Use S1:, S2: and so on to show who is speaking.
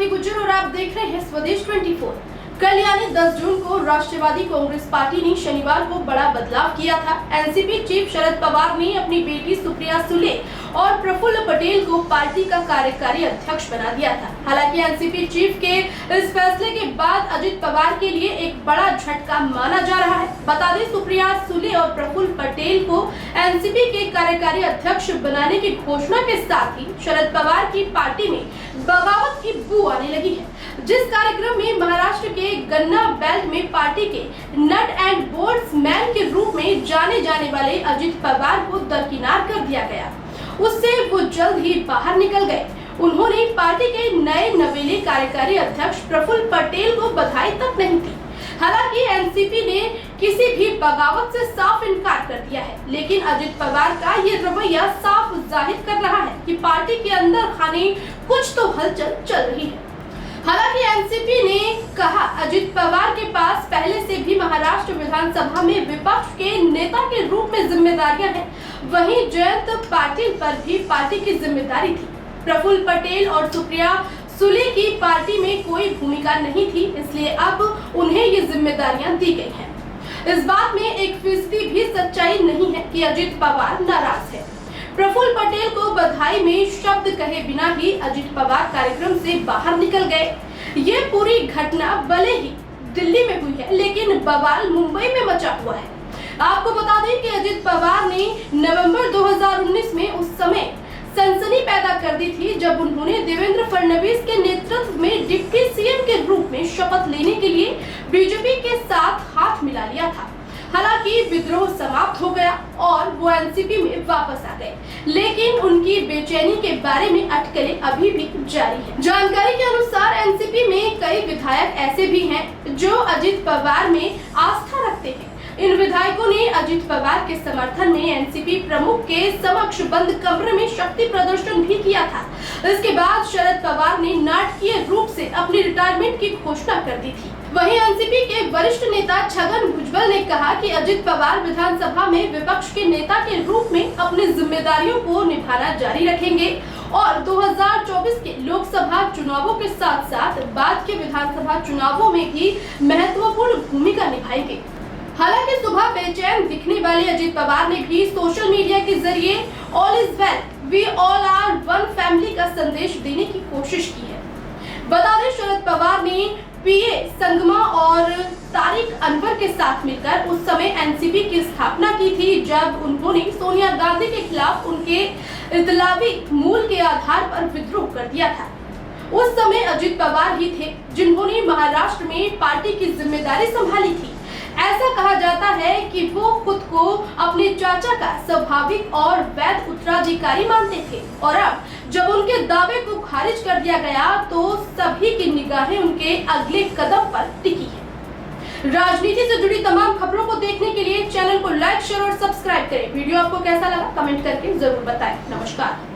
S1: राखी गुज्जर और आप देख रहे हैं स्वदेश 24। कल यानी 10 जून को राष्ट्रवादी कांग्रेस पार्टी ने शनिवार को बड़ा बदलाव किया था। एनसीपी चीफ शरद पवार ने अपनी बेटी सुप्रिया सुले और प्रफुल्ल पटेल को पार्टी का कार्यकारी अध्यक्ष बना दिया था। हालांकि एनसीपी चीफ के इस फैसले के बाद अजित पवार के लिए एक बड़ा झटका माना जा रहा है। बता दें, सुप्रिया सुले और प्रफुल्ल पटेल को एनसीपी के कार्यकारी अध्यक्ष बनाने की घोषणा के साथ ही शरद पवार की पार्टी में बगावत की बू आने लगी है। जिस कार्यक्रम में महाराष्ट्र के गन्ना बेल्ट में पार्टी के नट एंड बोल्ट्स मैन के रूप में जाने जाने वाले अजित पवार को दरकिनार कर दिया गया, उससे वो जल्द ही बाहर निकल गए। उन्होंने पार्टी के नए नवेले कार्यकारी अध्यक्ष प्रफुल्ल पटेल को बधाई तक नहीं दी। हालांकि एनसीपी ने किसी भी बगावत से साफ इनकार कर दिया है, लेकिन अजित पवार का ये रवैया साफ जाहिर कर रहा है कि पार्टी के अंदर खाने कुछ तो हलचल चल रही है। हालांकि एनसीपी ने कहा, अजित पवार के पास पहले से भी महाराष्ट्र विधानसभा में विपक्ष के नेता के रूप में जिम्मेदारियां हैं। वहीं जयंत पाटिल पर भी पार्टी की जिम्मेदारी थी। प्रफुल्ल पटेल और सुप्रिया सुले की पार्टी में कोई भूमिका नहीं थी, इसलिए अब उन्हें ये जिम्मेदारियां दी गई हैं। इस बात में 1% भी सच्चाई नहीं है कि अजित पवार नाराज है। प्रफुल्ल पटेल को बधाई में शब्द कहे बिना ही अजित पवार कार्यक्रम से बाहर निकल गए। ये पूरी घटना भले ही दिल्ली में हुई है, लेकिन बवाल मुंबई में मचा हुआ है। आपको बता दें कि अजित पवार ने नवंबर 2019 में उस समय सनसनी पैदा कर दी थी, जब उन्होंने देवेंद्र फडणवीस के नेतृत्व में डिप्टी सीएम के रूप में शपथ लेने के लिए बीजेपी के साथ हाथ मिला लिया था। हालांकि विद्रोह समाप्त हो गया और वो एनसीपी में वापस आ गए, लेकिन उनकी बेचैनी के बारे में अटकलें अभी भी जारी है। जानकारी के अनुसार एनसीपी में कई विधायक ऐसे भी हैं जो अजित पवार में आस्था रखते हैं। इन विधायकों ने अजित पवार के समर्थन में एनसीपी प्रमुख के समक्ष बंद कमरे में शक्ति प्रदर्शन भी किया था। इसके बाद शरद पवार ने नाटकीय रूप से अपनी रिटायरमेंट की घोषणा कर दी थी। वहीं एनसीपी के वरिष्ठ नेता छगन भुजबल ने कहा कि अजित पवार विधानसभा में विपक्ष के नेता के रूप में अपनी जिम्मेदारियों को निभाना जारी रखेंगे और 2024 के लोकसभा चुनावों के साथ साथ बाद के विधानसभा चुनावों में भी महत्वपूर्ण भूमिका निभाएंगे। हालांकि सुबह बेचैन दिखने वाले अजित पवार ने भी सोशल मीडिया के जरिए all is well, we all are one family का संदेश देने की कोशिश की है। बता दें, शरद पवार ने पीए संगमा और तारिक अनवर के साथ मिलकर उस समय एनसीपी की स्थापना की थी, जब उन्होंने सोनिया गांधी के खिलाफ उनके इतलावी मूल के आधार पर विद्रोह कर दिया था। उस समय अजित पवार ही थे जिन्होंने महाराष्ट्र में पार्टी की जिम्मेदारी संभाली थी। ऐसा कहा जाता है कि वो खुद को अपने चाचा का स्वाभाविक और वैध उत्तराधिकारी मानते थे, और अब जब उनके दावे को खारिज कर दिया गया तो सभी की निगाहें उनके अगले कदम पर टिकी है। राजनीति से जुड़ी तमाम खबरों को देखने के लिए चैनल को लाइक, शेयर और सब्सक्राइब करें। वीडियो आपको कैसा लगा कमेंट करके जरूर बताएं। नमस्कार।